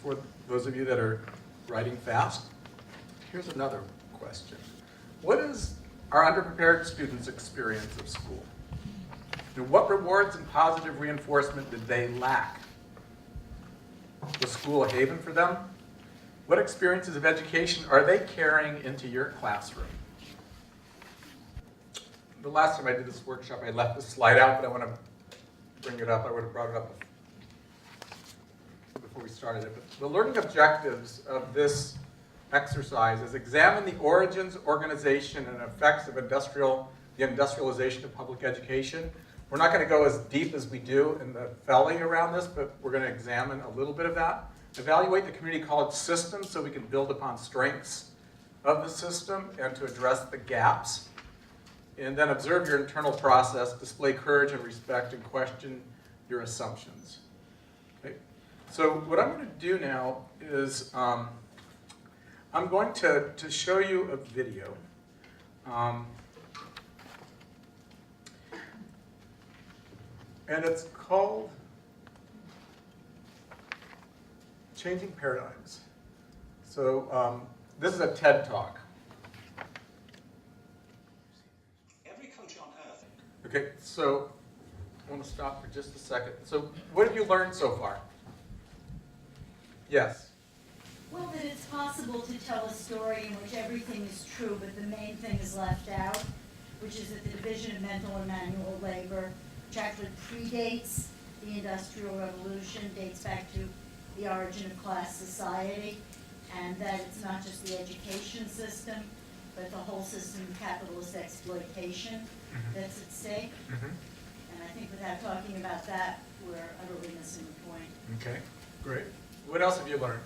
for those of you that are writing fast, here's another question. What is our underprepared students' experience of school? And what rewards and positive reinforcement did they lack? Was school a haven for them? What experiences of education are they carrying into your classroom? The last time I did this workshop, I left this slide out, but I want to bring it up. I would have brought it up before we started it. But the learning objectives of this exercise is examine the origins, organization, and effects of the industrialization of public education. We're not going to go as deep as we do in the felly around this, but we're going to examine a little bit of that. Evaluate the community college system so we can build upon strengths of the system and to address the gaps. And then observe your internal process, display courage and respect, and question your assumptions. Okay. So what I'm going to do now is I'm going to show you a video. And it's called Changing Paradigms. So this is a TED Talk. Okay, so I want to stop for just a second. So what have you learned so far? Yes? Well, that it's possible to tell a story in which everything is true, but the main thing is left out, which is that the division of mental and manual labor, which actually predates the Industrial Revolution, dates back to the origin of class society, and that it's not just the education system, but the whole system of capitalist exploitation that's at stake. And I think without talking about that, we're utterly missing the point. Okay, great. What else have you learned?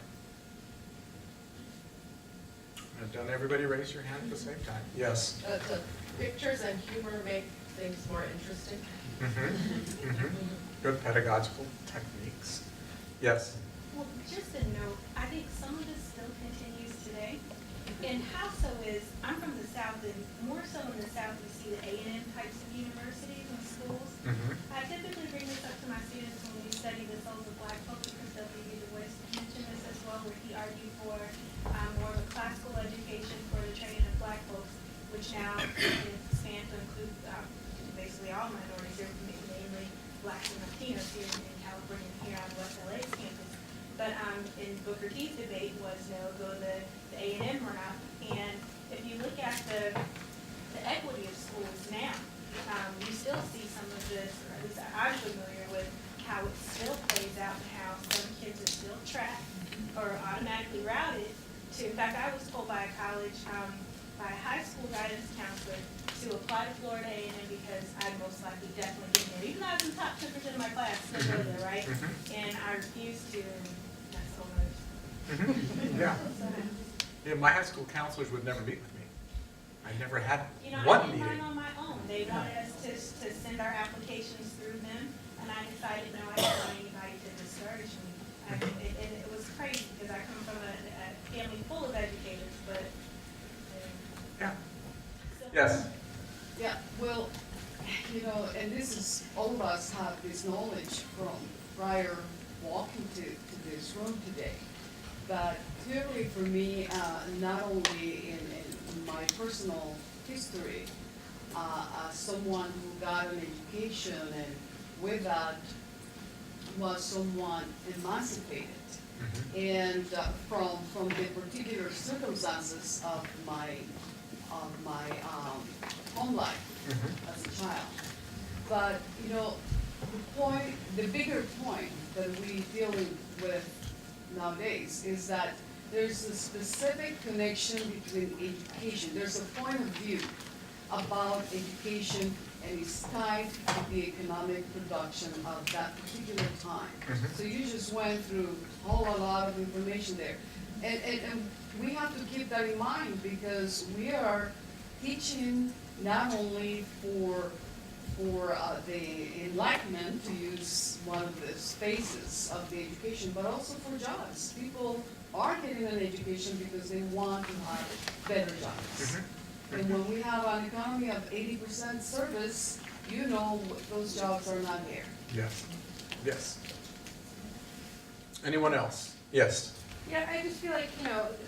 Don't everybody raise your hand at the same time? Yes. The pictures and humor make things more interesting. Good pedagogical techniques. Yes. Well, just a note, I think some of this still continues today. And how so is, I'm from the South, and more so in the South, we see the A&M types of universities and schools. I typically bring this up to my students when we study the souls of Black folks, because W. Du Bois mentioned this as well, where he argued for more of a classical education for the training of Black folks, which now can expand to include basically all minorities, here, mainly Blacks and Latinos here in California, here on West LA's campus. But in Booker T's debate was, go the A&M route. And if you look at the equity of schools now, you still see some of this, or at least I'm familiar with, how it still plays out and how some kids are still tracked or automatically routed to, in fact, I was told by a college, by a high school guidance counselor to apply to Florida A&M because I'd most likely definitely get there. Even though I was in the top 2% of my class, still go there, right? And I refused to. Yeah. Yeah, my high school counselors would never meet with me. I never had I one did meeting. mine on my own. They wanted us to send our applications through them, and I decided no, I didn't want anybody to discourage me. It was crazy because I come from a family full of educators, but Yeah. Yes. Yeah, well, and this is, all of us have this knowledge from prior walking to this room today. But clearly for me, not only in my personal history, as someone who got an education and with that was somewhat emancipated. And from the particular circumstances of my home life as a child. But the bigger point that we're dealing with nowadays is that there's a specific connection between education. There's a point of view about education, and it's tied to the economic production of that particular time. So you just went through a whole lot of information there. And we have to keep that in mind because we are teaching not only for the enlightenment, to use one of the spaces of the education, but also for jobs. People are getting an education because they want to have better jobs. And when we have an economy of 80% service, those jobs are not there. Yes. Yes. Anyone else? Yes. Yeah, I just feel like,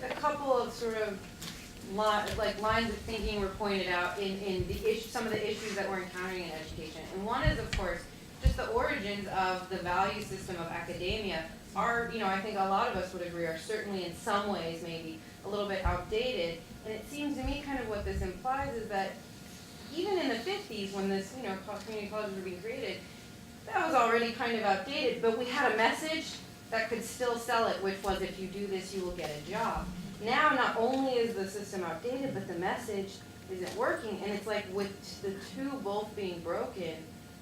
a couple of sort of lines of thinking were pointed out in some of the issues that we're encountering in education. And one is, of course, just the origins of the value system of academia are, I think a lot of us would agree, are certainly in some ways maybe a little bit outdated. And it seems to me kind of what this implies is that even in the 50s when this, community colleges were being created, that was already kind of outdated, but we had a message that could still sell it, which was if you do this, you will get a job. Now, not only is the system outdated, but the message isn't working, and it's like with the two both being broken,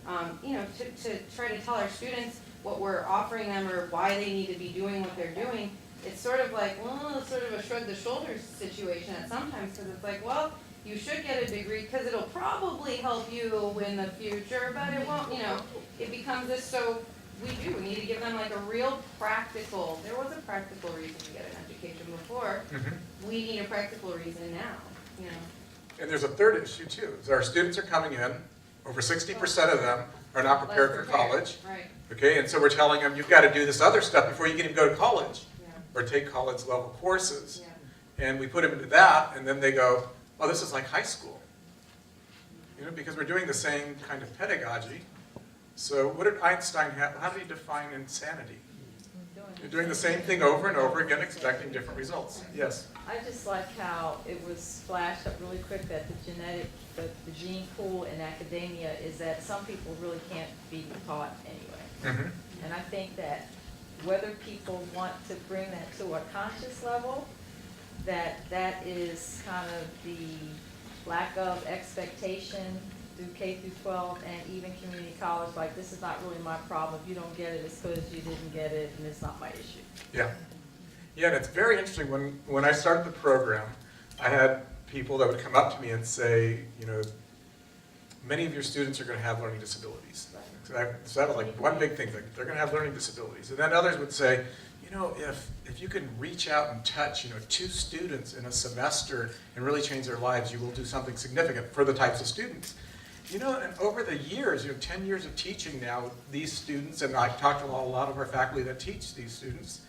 to try to tell our students what we're offering them or why they need to be doing what they're doing, it's sort of like, it's sort of a shrug the shoulders situation at sometimes, because it's like, well, you should get a degree because it'll probably help you in the future, but it won't, it becomes this, so we need to give them like a real practical, there was a practical reason to get an education before, we need a practical reason now, And there's a third issue too, is our students are coming in, over 60% of them are not prepared for college. Right. Okay, and so we're telling them, you've got to do this other stuff before you can even go to college, Yeah. or take college level courses. Yeah. And we put them into that, and then they go, oh, this is like high school. Because we're doing the same kind of pedagogy. So what did Einstein have? How did he define insanity? You're doing the same thing over and over again, expecting different results. Yes? I just like how it was flashed up really quick that the gene pool in academia is that some people really can't be taught anyway. And I think that whether people want to bring that to a conscious level, that is kind of the lack of expectation through K through 12 and even community college, like this is not really my problem. If you don't get it, it's because you didn't get it and it's not my issue. Yeah. Yeah, and it's very interesting. When I started the program, I had people that would come up to me and say, many of your students are going to have learning disabilities. So that was like one big thing, they're going to have learning disabilities. And then others would say, if you can reach out and touch, 2 students in a semester and really change their lives, you will do something significant for the types of students. And over the years, 10 years of teaching now, these students, and I've talked to a lot of our faculty that teach these students,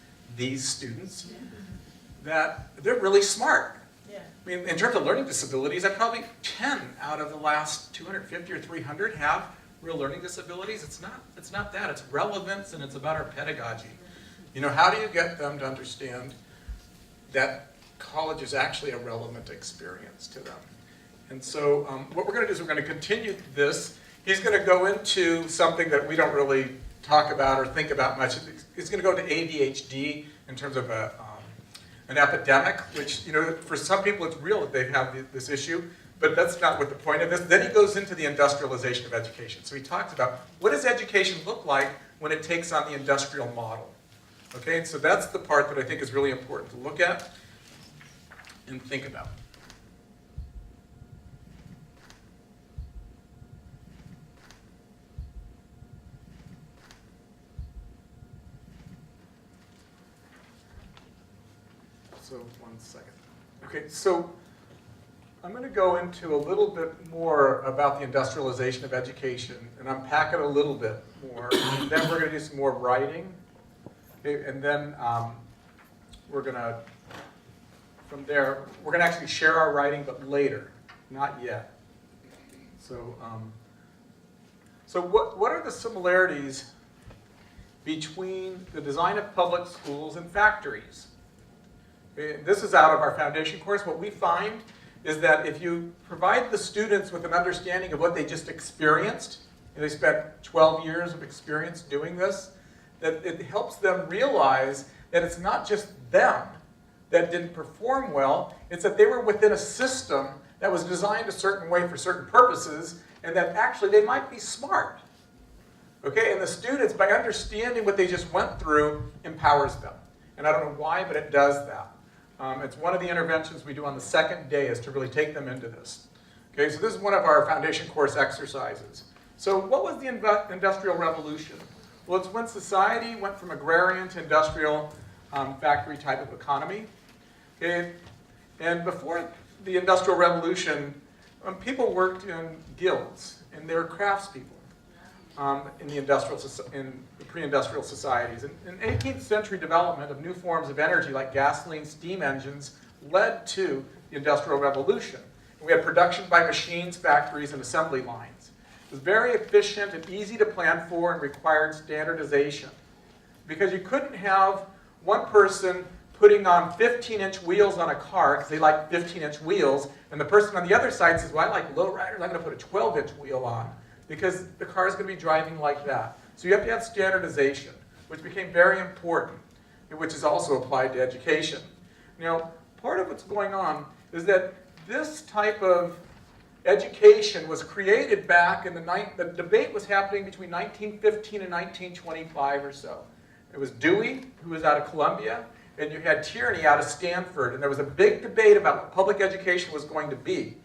that they're really smart. Yeah. I mean, in terms of learning disabilities, I'd probably 10 out of the last 250 or 300 have real learning disabilities. It's not that. It's relevance, and it's about our pedagogy. How do you get them to understand that college is actually a relevant experience to them? And so what we're going to do is we're going to continue this. He's going to go into something that we don't really talk about or think about much. He's going to go to ADHD in terms of an epidemic, which, for some people it's real that they have this issue, but that's not what the point of this. Then he goes into the industrialization of education. So he talks about what does education look like when it takes on the industrial model. Okay, and so that's the part that I think is really important to look at and think about. So, one second. Okay, so I'm going to go into a little bit more about the industrialization of education and unpack it a little bit more. And then we're going to do some more writing. Okay, and then we're going to, from there, we're going to actually share our writing, but later, not yet. So, what are the similarities between the design of public schools and factories? Okay, this is out of our foundation course. What we find is that if you provide the students with an understanding of what they just experienced, and they spent 12 years of experience doing this, that it helps them realize that it's not just them that didn't perform well, it's that they were within a system that was designed a certain way for certain purposes, and that actually they might be smart. Okay, and the students, by understanding what they just went through, empowers them. And I don't know why, but it does that. It's one of the interventions we do on the second day is to really take them into this. Okay, so this is one of our foundation course exercises. So what was the Industrial Revolution? Well, it's when society went from agrarian to industrial factory type of economy. Okay? And before the Industrial Revolution, people worked in guilds, and they were craftspeople. in the pre-industrial societies. In 18th century development of new forms of energy like gasoline, steam engines led to the Industrial Revolution. And we had production by machines, factories, and assembly lines. It was very efficient and easy to plan for and required standardization. Because you couldn't have one person putting on 15-inch wheels on a car because they like 15-inch wheels, and the person on the other side says, well, I like lowriders, I'm going to put a 12-inch wheel on, because the car is going to be driving like that. So you have to have standardization, which became very important, which is also applied to education. Now, part of what's going on is that this type of education was created back in the debate was happening between 1915 and 1925 or so. It was Dewey, who was out of Columbia, and you had Tierney out of Stanford, and there was a big debate about what public education was going to be.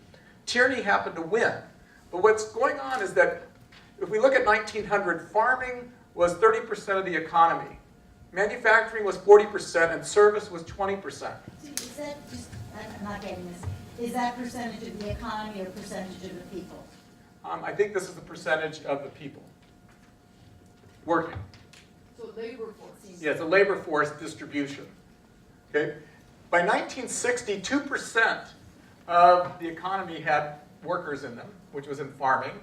Tierney happened to win. But what's going on is that if we look at 1900, farming was 30% of the economy. Manufacturing was 40%, and service was 20%. Is that just, I'm not getting this, is that percentage of the economy or percentage of the people? I think this is the percentage of the people working. So labor force. Yeah, it's a labor force distribution. Okay? By 1960, 2% of the economy had workers in them, which was in farming,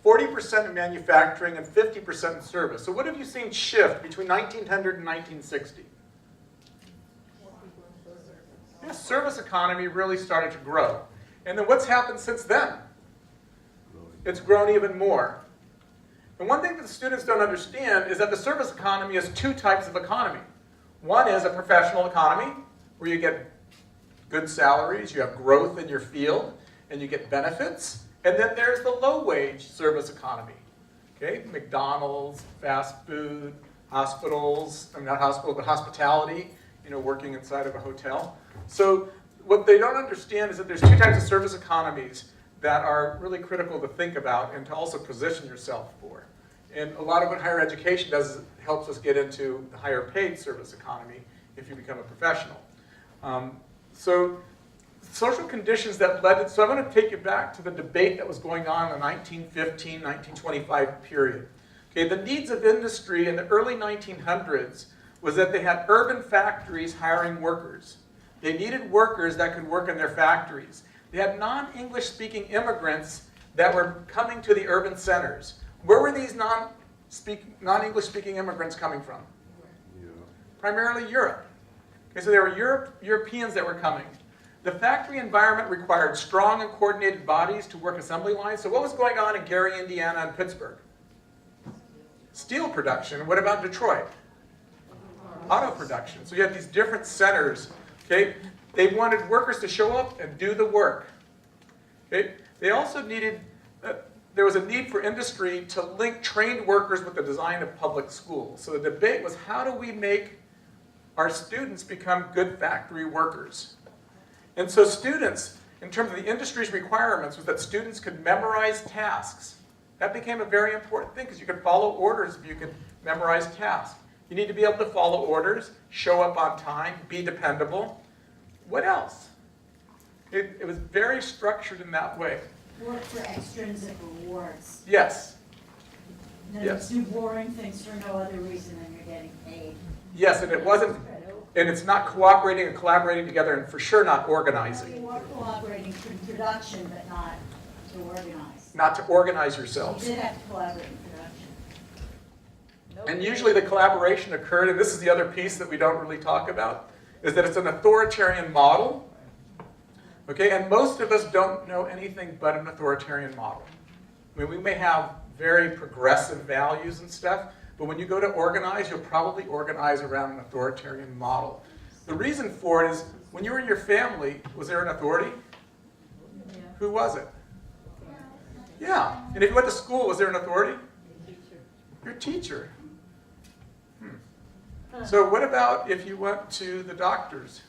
40% in manufacturing, and 50% in service. So what have you seen shift between 1900 and 1960? The service economy really started to grow. And then what's happened since then? It's grown even more. And one thing that the students don't understand is that the service economy is two types of economy. One is a professional economy, where you get good salaries, you have growth in your field, and you get benefits. And then there's the low-wage service economy. Okay? McDonald's, fast food, hospitals, I mean not hospital, but hospitality, working inside of a hotel. So what they don't understand is that there's two types of service economies that are really critical to think about and to also position yourself for. And a lot of what higher education does is it helps us get into the higher paid service economy if you become a professional. So social conditions that led it, so I'm going to take you back to the debate that was going on in the 1915, 1925 period. Okay, the needs of industry in the early 1900s was that they had urban factories hiring workers. They needed workers that could work in their factories. They had non-English speaking immigrants that were coming to the urban centers. Where were these non-English speaking immigrants coming from? Primarily Europe. Okay, so there were Europeans that were coming. The factory environment required strong and coordinated bodies to work assembly lines. So what was going on in Gary, Indiana, and Pittsburgh? Steel production. What about Detroit? Auto production. So you had these different centers. Okay? They wanted workers to show up and do the work. Okay? They also needed, there was a need for industry to link trained workers with the design of public schools. So the debate was, how do we make our students become good factory workers? And so students, in terms of the industry's requirements, was that students could memorize tasks. That became a very important thing because you could follow orders if you could memorize tasks. You need to be able to follow orders, show up on time, be dependable. What else? It was very structured in that way. Work for extrinsic rewards. Yes. Yes. Do boring things for no other reason than you're getting paid. Yes, and it wasn't, and it's not cooperating and collaborating together, and for sure not organizing. You are cooperating in production, but not to organize. Not to organize You yourselves. did have to collaborate in production. And usually the collaboration occurred, and this is the other piece that we don't really talk about, is that it's an authoritarian model. Okay, and most of us don't know anything but an authoritarian model. I mean, we may have very progressive values and stuff, but when you go to organize, you'll probably organize around an authoritarian model. The reason for it is, when you were in your family, was there an authority? Yeah. Who was it? Yeah. And if you went to school, was there an authority? Your teacher. So what about if you went to the doctors?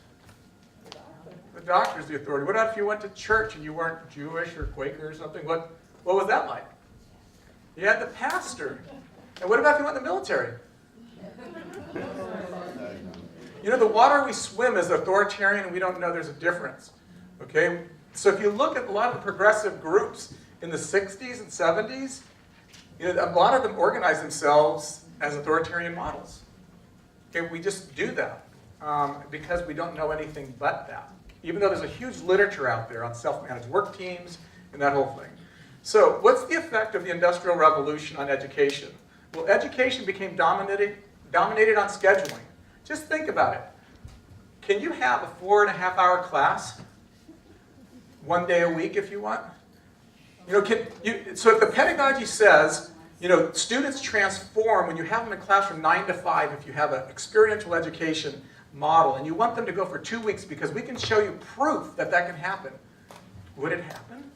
The doctor's the authority. What about if you went to church and you weren't Jewish or Quaker or something? What was that like? You had the pastor. And what about if you went in the military? The water we swim is authoritarian, and we don't know there's a difference. Okay? So if you look at a lot of the progressive groups in the 60s and 70s, You know, a lot of them organize themselves as authoritarian models. Okay, we just do that because we don't know anything but that. Even though there's a huge literature out there on self-managed work teams and that whole thing. So what's the effect of the Industrial Revolution on education? Well, education became dominated on scheduling. Just think about it. Can you have a 4.5-hour class 1 day a week if you want? You know, so if the pedagogy says, you know, students transform when you have them in class from 9 to 5, if you have an experiential education model, and you want them to go for 2 weeks because we can show you proof that that can happen, would it happen?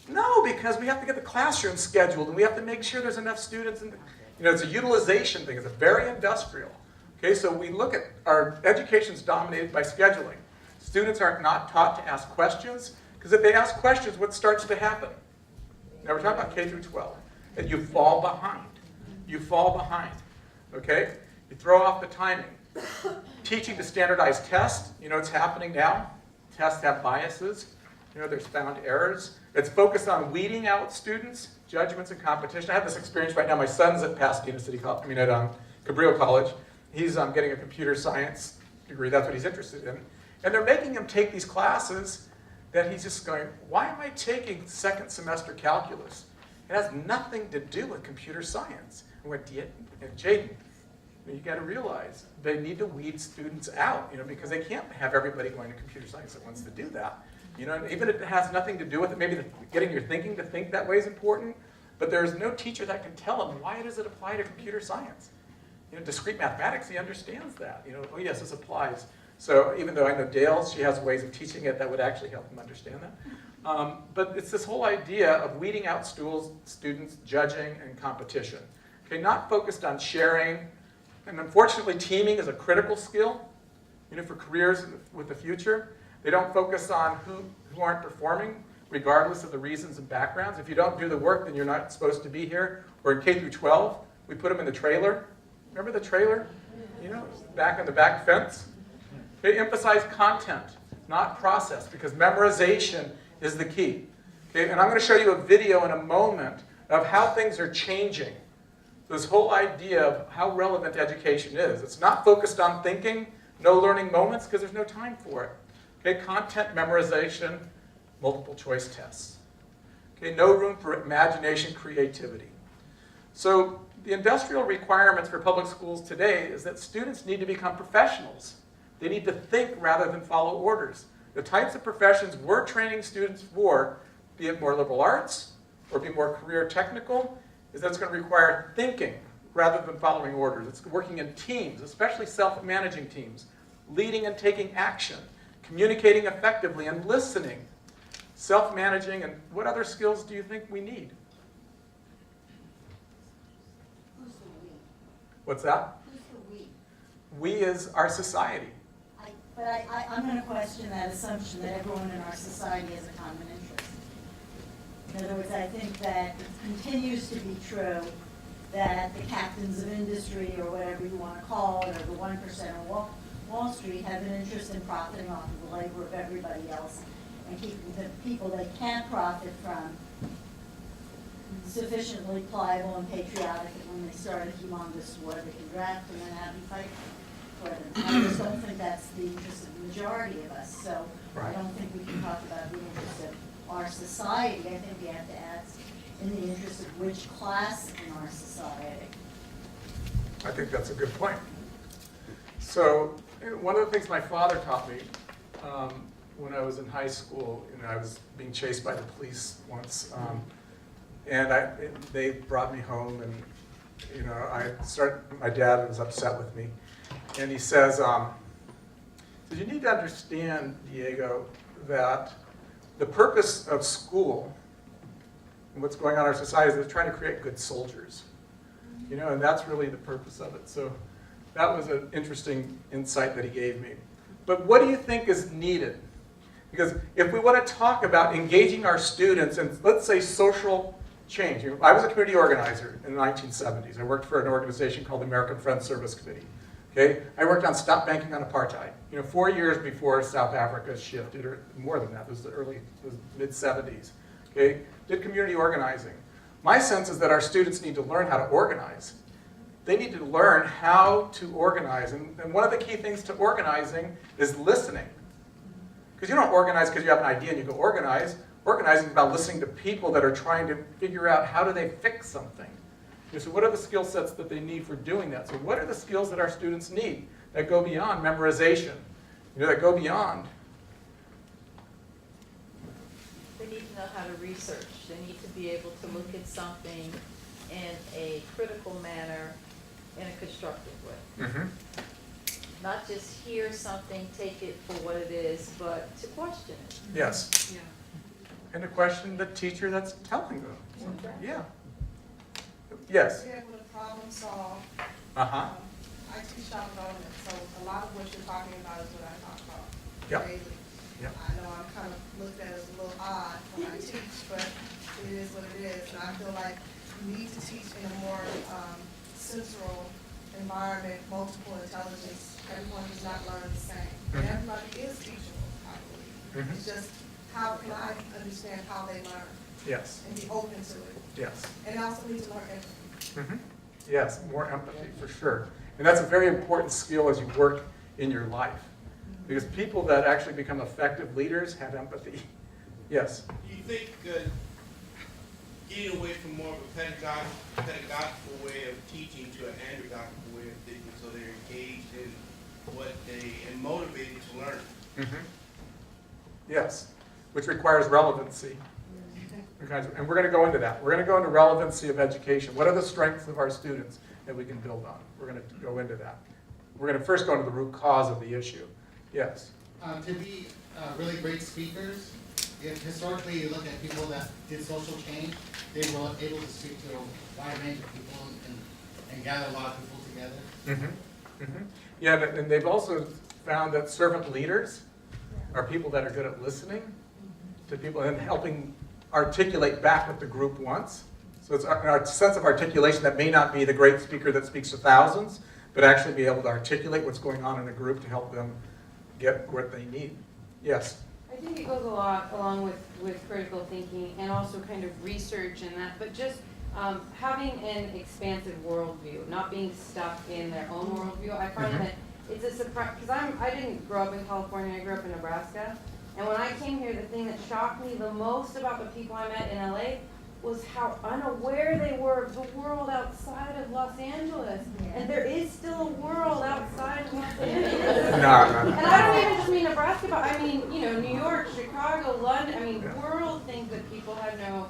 No, because we have to get the classroom scheduled, and we have to make sure there's enough students. And you know, it's a utilization thing. It's a very industrial. Okay, so we look at our education's dominated by scheduling. Students are not taught to ask questions, because if they ask questions, what starts to happen? Now we're talking about K through 12. And you fall behind. You fall behind. Okay? You throw off the timing. Teaching to standardized tests, you know, it's happening now. Tests have biases. You know, there's found errors. It's focused on weeding out students, judgments, and competition. I have this experience right now. My son's at Pasadena City College, at Cabrillo College. He's getting a computer science degree. That's what he's interested in. And they're making him take these classes that he's just going, why am I taking second semester calculus? It has nothing to do with computer science. I went, Jaden, you got to realize they need to weed students out, you know, because they can't have everybody going to computer science that wants to do that. You know, even if it has nothing to do with it, maybe getting your thinking to think that way is important, but there's no teacher that can tell them why does it apply to computer science. You know, discrete mathematics, he understands that. You know, oh yes, this applies. So even though I know Dale, she has ways of teaching it that would actually help them understand that. But it's this whole idea of weeding out students, judging, and competition. Okay, not focused on sharing. And unfortunately, teaming is a critical skill, you know, for careers with the future. They don't focus on who aren't performing, regardless of the reasons and backgrounds. If you don't do the work, then you're not supposed to be here. Or in K through 12, we put them in the trailer. Remember the trailer? You know, back on the back fence. They emphasize content, not process, because memorization is the key. Okay, and I'm going to show you a video in a moment of how things are changing. This whole idea of how relevant education is. It's not focused on thinking, no learning moments, because there's no time for it. Okay, content memorization, multiple choice tests. Okay, no room for imagination, creativity. So the industrial requirements for public schools today is that students need to become professionals. They need to think rather than follow orders. The types of professions we're training students for, be it more liberal arts or be more career technical, is that it's going to require thinking rather than following orders. It's working in teams, especially self-managing teams, leading and taking action, communicating effectively and listening, self-managing, and what other skills do you think we need? Who's the we? What's that? Who's the we? We is our society. I'm going to question that assumption that everyone in our society has a common interest. In other words, I think that it continues to be true that the captains of industry, or whatever you want to call it, or the 1% of Wall Street, have an interest in profiting off of the labor of everybody else and keeping the people they can't profit from sufficiently pliable and patriotic that when they start a humongous war, they can draft and then have them fight for them. I just don't think that's the interest of the majority of us. So I don't think we can talk about the interest of our society. I think we have to ask in the interest of which class in our society. I think that's a good point. So one of the things my father taught me when I was in high school, you know, I was being chased by the police once, and they brought me home, and you know, my dad was upset with me, and he says, you need to understand, Diego, that the purpose of school and what's going on in our society is they're trying to create good soldiers, you know, and that's really the purpose of it. So that was an interesting insight that he gave me. But what do you think is needed? Because if we want to talk about engaging our students in, let's say, social change. I was a community organizer in the 1970s. I worked for an organization called the American Friends Service Committee. Okay? I worked on Stop Banking on Apartheid. You know, 4 years before South Africa shifted, or more than that, it was the mid-70s. Okay? Did community organizing. My sense is that our students need to learn how to organize. They need to learn how to organize. And one of the key things to organizing is listening. Because you don't organize because you have an idea and you go organize. Organizing is about listening to people that are trying to figure out how do they fix something. So what are the skill sets that they need for doing that? So what are the skills that our students need that go beyond memorization? That go beyond. They need to know how to research. They need to be able to look at something in a critical manner, in a constructive way. Mm-hmm. Not just hear something, take it for what it is, but to question it. Yes. Yeah. And to question the teacher that's telling them. Exactly. Yeah. Yes. Be able to problem solve. Uh-huh. I teach child development, so a lot of what you're talking about is what I talk about Yep. daily. Yep. I know I'm kind of looked at as a little odd when I teach, but it is what it is. And I feel like you need to teach in a more central environment, multiple intelligence. Everyone does not learn the same. And Mhm. everybody is teachable, I believe. Mhm. It's just how can I understand how they learn Yes. and be open to it. Yes. And I also need to learn empathy. Mm-hmm. Yes, more empathy for sure. And that's a very important skill as you work in your life. Because people that actually become effective leaders have empathy. Yes. Do you think getting away from more of a pedagogical way of teaching to an andragogical way of thinking, so they're engaged in what they and motivated to learn? Mm-hmm. Yes, which requires relevancy. And we're going to go into that. We're going to go into relevancy of education. What are the strengths of our students that we can build on? We're going to go into that. We're going to first go into the root cause of the issue. Yes. To be really great speakers, if historically you look at people that did social change, they were able to speak to a wide range of people and gather a lot of people together. Mm-hmm. Mm-hmm. Yeah, and they've also found that servant leaders are people that are good at listening to people and helping articulate back what the group wants. So it's our sense of articulation that may not be the great speaker that speaks to thousands, but actually be able to articulate what's going on in a group to help them get what they need. Yes? I think it goes a lot along with critical thinking and also kind of research and that, but just having an expansive worldview, not being stuck in their own worldview. I find that it's a surprise, because I didn't grow up in California, I grew up in Nebraska. And when I came here, the thing that shocked me the most about the people I met in LA was how unaware they were of the world outside of Los Angeles. And there is still a world outside of Los Angeles. No. And I don't even just mean Nebraska, but I mean, New York, Chicago, London, I mean, world things that people have no,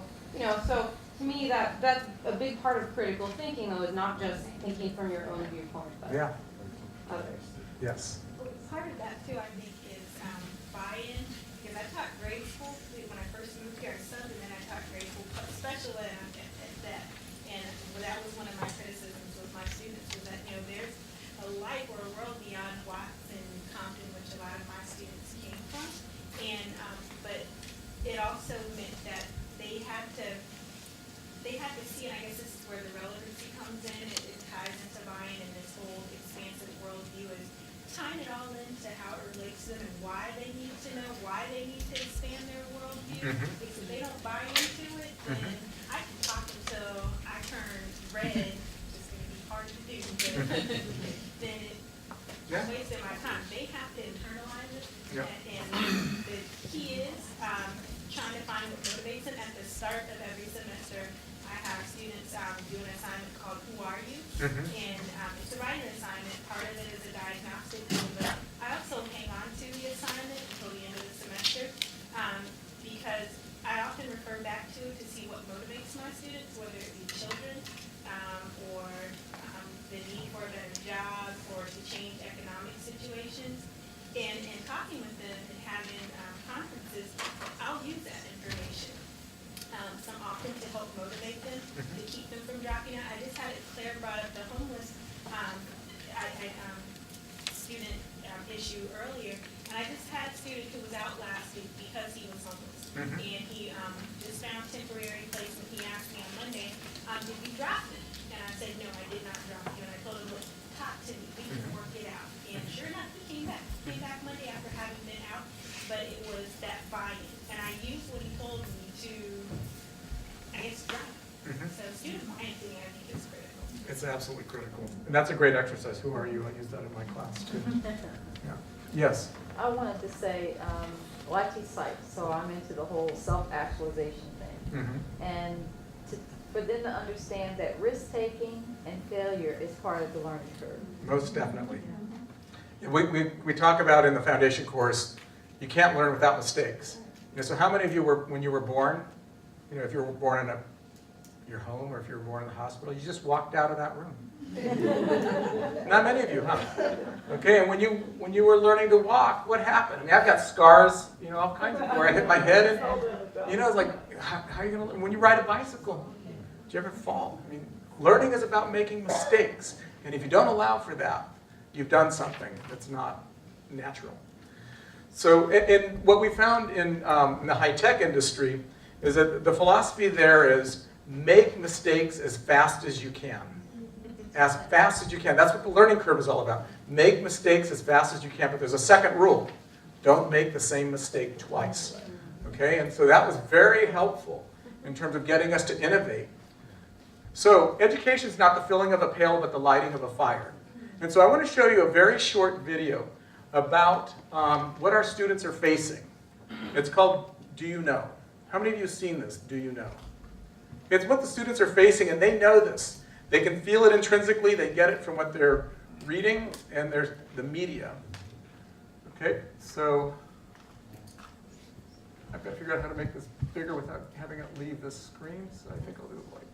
so to me that's a big part of critical thinking, though, is not just thinking from your own viewpoint, but Yeah. others. Yes. Part of that too, I think, is buy-in, because I taught grade school when I first moved here, I subbed, and then I taught grade school, special ed at that. And that was one of my criticisms with my students, was that, there's a life or a world beyond Watts and Compton, which a lot of my students came from. And, but it also meant that they had to see, and I guess this is where the relevancy comes in, it ties into buying, and this whole expansive worldview is tying it all into how it relates to them and why they need to know, why they need to expand their worldview. Because if they don't buy into it, then I can talk until I turn red, which is going to be hard to do, but then I'm wasting my time. They have to internalize it, and the key is trying to find what motivates them. At the start of every semester, I have students do an assignment called Who Are You? And it's a writing assignment. Part of it is a diagnostic tool, but I also hang on to the assignment until the end of the semester because I often refer back to it to see what motivates my students, whether it be children or the need for a better job or to change economic situations. And talking with them and having conferences, I'll use that information. Some often to help motivate them, to keep them from dropping out. I just had it Claire brought up the homeless student issue earlier, and I just had a student who was out last week because he was homeless, and he just found temporary placement. He asked me on Monday, did you drop it? And I said, no, I did not drop you. And I told him, look, talk to me, we can work it out. And sure enough, he came back Monday after having been out, but it was that buy-in. And I used what he told me to, I guess, drop. It's absolutely critical. And that's a great exercise. Who are you? I use that in my class too. Yeah. Yes. I wanted to say, well, I teach psych, so I'm into the whole self-actualization thing. Mm-hmm. And for them to understand that risk-taking and failure is part of the learning curve. Most definitely. We talk about in the foundation course, you can't learn without mistakes. So how many of you were, when you were born, if you were born in your home or if you were born in the hospital, you just walked out of that room? Not many of you, huh? Okay, and when you were learning to walk, what happened? I mean, I've got scars, all kinds of where I hit my head, and it's like, how are you gonna learn? When you ride a bicycle, did you ever fall? I mean, learning is about making mistakes, and if you don't allow for that, you've done something that's not natural. So, what we found in the high-tech industry is that the philosophy there is make mistakes as fast as you can. As fast as you can. That's what the learning curve is all about. Make mistakes as fast as you can, but there's a second rule. Don't make the same mistake twice. Okay, and so that was very helpful in terms of getting us to innovate. So, education is not the filling of a pail, but the lighting of a fire. And so I want to show you a very short video about what our students are facing. It's called Do You Know? How many of you have seen this, Do You Know? It's what the students are facing, and they know this. They can feel it intrinsically. They get it from what they're reading, and there's the media. Okay, so I've got to figure out how to make this bigger without having it leave this screen, so I think I'll do it like